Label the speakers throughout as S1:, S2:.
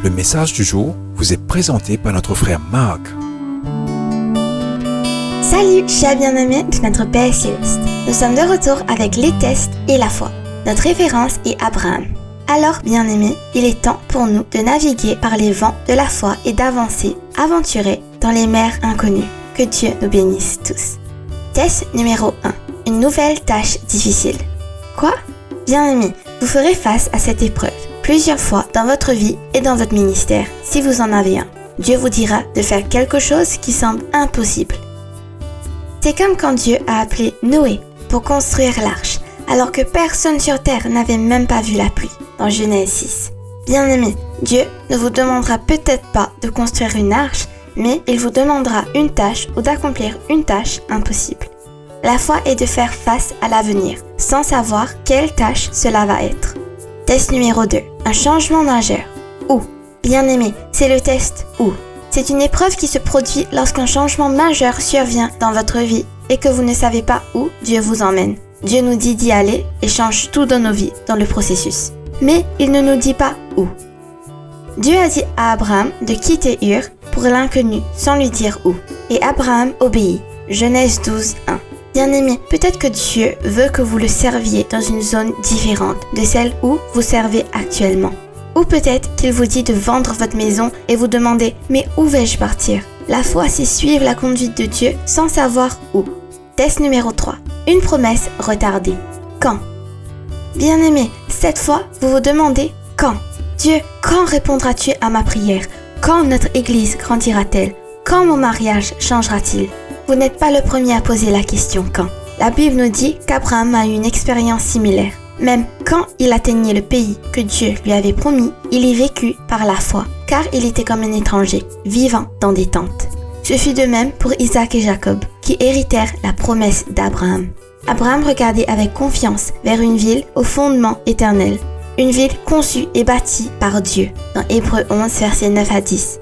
S1: Le message du jour vous est présenté par notre frère Marc.
S2: Salut, chers bien-aimés de notre Père Céleste. Nous sommes de retour avec les tests et la foi. Notre référence est Abraham. Alors, bien-aimés, il est temps pour nous de naviguer par les vents de la foi et d'avancer, aventurer dans les mers inconnues. Que Dieu nous bénisse tous. Test numéro 1. Une nouvelle tâche difficile. Quoi? Bien-aimés, vous ferez face à cette épreuve plusieurs fois dans votre vie et dans votre ministère, si vous en avez un. Dieu vous dira de faire quelque chose qui semble impossible. C'est comme quand Dieu a appelé Noé pour construire l'arche, alors que personne sur terre n'avait même pas vu la pluie, dans Genèse 6. Bien-aimés, Dieu ne vous demandera peut-être pas de construire une arche, mais il vous demandera une tâche ou d'accomplir une tâche impossible. La foi est de faire face à l'avenir, sans savoir quelle tâche cela va être. Test numéro 2. Un changement majeur. Où? Bien-aimé, c'est le test où. C'est une épreuve qui se produit lorsqu'un changement majeur survient dans votre vie et que vous ne savez pas où Dieu vous emmène. Dieu nous dit d'y aller et change tout dans nos vies dans le processus. Mais il ne nous dit pas où. Dieu a dit à Abraham de quitter Ur pour l'inconnu sans lui dire où. Et Abraham obéit. Genèse 12, 1. Bien-aimé, peut-être que Dieu veut que vous le serviez dans une zone différente de celle où vous servez actuellement. Ou peut-être qu'il vous dit de vendre votre maison et vous demander « Mais où vais-je partir ?» La foi, c'est suivre la conduite de Dieu sans savoir où. Test numéro 3. Une promesse retardée. Quand? Bien-aimé, cette fois, vous vous demandez « Quand ?» Dieu, quand répondras-tu à ma prière? Quand notre église grandira-t-elle? Quand mon mariage changera-t-il? Vous n'êtes pas le premier à poser la question « Quand ?» La Bible nous dit qu'Abraham a eu une expérience similaire. Même quand il atteignait le pays que Dieu lui avait promis, il y vécut par la foi, car il était comme un étranger, vivant dans des tentes. Ce fut de même pour Isaac et Jacob, qui héritèrent la promesse d'Abraham. Abraham regardait avec confiance vers une ville au fondement éternel, une ville conçue et bâtie par Dieu, dans Hébreux 11, versets 9 à 10.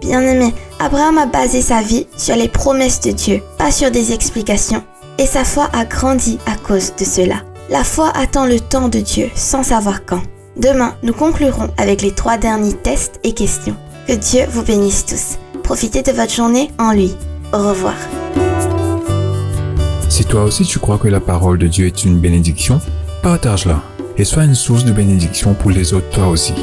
S2: Bien-aimé, Abraham a basé sa vie sur les promesses de Dieu, pas sur des explications, et sa foi a grandi à cause de cela. La foi attend le temps de Dieu sans savoir quand. Demain, nous conclurons avec les 3 derniers tests et questions. Que Dieu vous bénisse tous. Profitez de votre journée en lui. Au revoir.
S1: Si toi aussi tu crois que la parole de Dieu est une bénédiction, partage-la et sois une source de bénédiction pour les autres toi aussi.